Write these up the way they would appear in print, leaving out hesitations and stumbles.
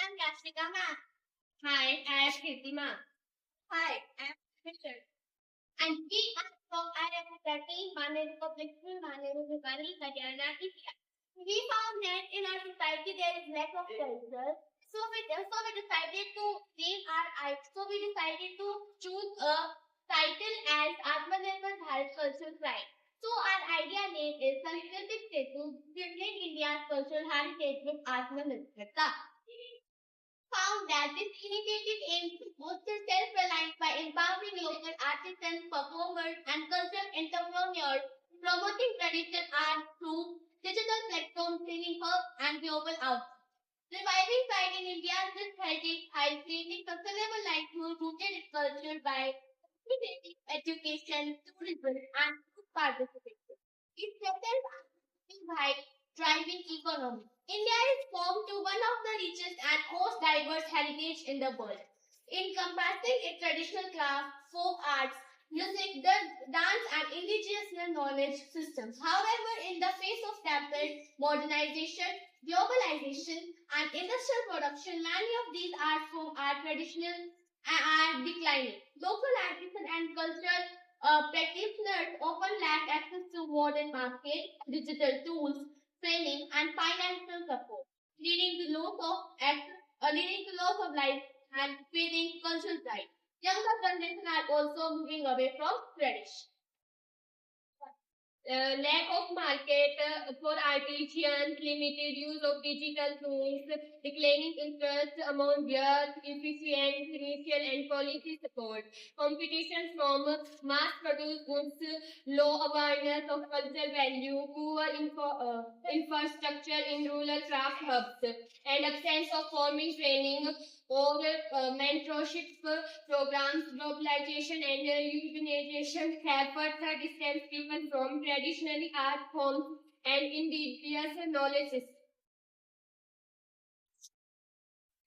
I'm Yashika ma'am. Hi, I am Kirti ma'am. Hi, I'm Richard. And we are from IIT Maner Public School, Maner Bhopali, Haryana, India. We found that in our society there is lack of culture. So we decided to name we decided to choose a title as Atmanirbhar Bharat Cultural Pride. So our idea name is Sanskriti Setu, Building India's Cultural Heritage with Atmanirbharta. Found that this initiative aims to foster self-reliance by empowering local artisans, performers, and cultural entrepreneurs, promoting traditional art through digital platforms, training hubs, and global outreach. Reviving pride in India's rich heritage by creating sustainable livelihood rooted in culture by integrating education, tourism, and youth participation. It strengthens by driving economy. India is home to one of the richest and most diverse heritage in the world, encompassing its traditional crafts, folk arts, music, dance, and indigenous knowledge systems. However, in the face of rapid modernization, globalization, and industrial production, many of these art forms are traditional and are declining. Local artisans and cultural practitioners often lack access to modern market, digital tools, training, and financial support, leading to loss of life and fading cultural pride. Younger generation are also moving away from tradition. Lack of market for artisans, limited use of digital tools, declining interest among youth, insufficient financial and policy support, competition from mass-produced goods, low awareness of cultural value, poor infrastructure in rural craft hubs, and absence of forming training or mentorship programs, globalization and urbanization have further distanced people from traditional art forms and indigenous knowledge systems.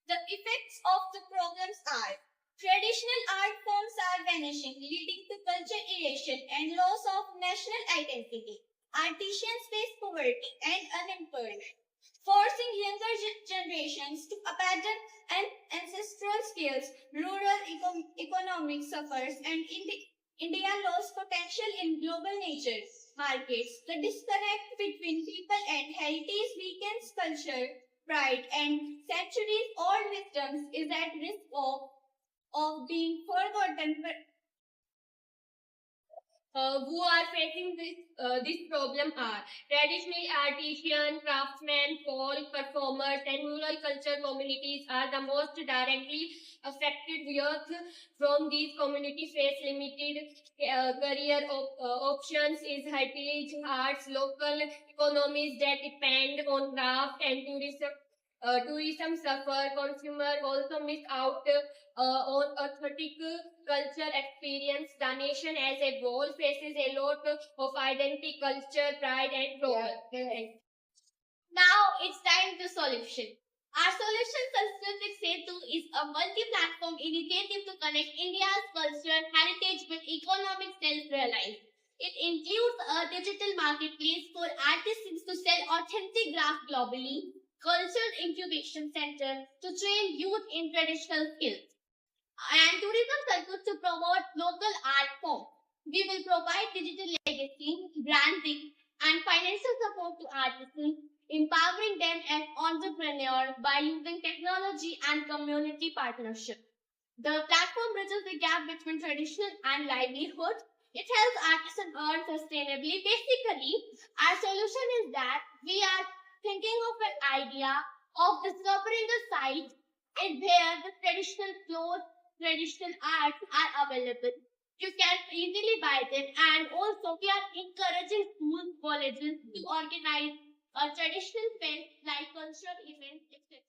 The effects of the problems are traditional art forms are vanishing, leading to culture erosion and loss of national identity. Artisans face poverty and unemployment, forcing younger generations to abandon ancestral skills. Rural economic suffers, and India lost potential in global nature markets. The disconnect between people and heritage weakens culture, pride, and centuries-old wisdoms is at risk of being forgotten. Who are facing this problem are traditional artisans, craftsmen, folk performers, and rural culture communities are the most directly affected. Youth from these communities face limited career options is heritage arts, local economies that depend on craft and tourism. Tourism suffer, consumer also miss out on authentic culture experience. The nation as a whole faces a lot of identity, culture, pride, and progress. Now it's time to solution. Our solution Sanskritik Setu is a multi-platform initiative to connect India's cultural heritage with economic self-reliance. It includes a digital marketplace for artisans to sell authentic craft globally, cultural incubation center to train youth in traditional skills, and tourism circuits to promote local art forms. We will provide digital legacy, branding, and financial support to artisans, empowering them as entrepreneurs by using technology and community partnership. The platform bridges the gap between tradition and livelihood. It helps artisans earn sustainably. Basically, our solution is that we are thinking of an idea of discovering a site where the traditional clothes, traditional arts are available. You can easily buy them, and also we are encouraging schools, colleges to organize a traditional fest like cultural events, etc.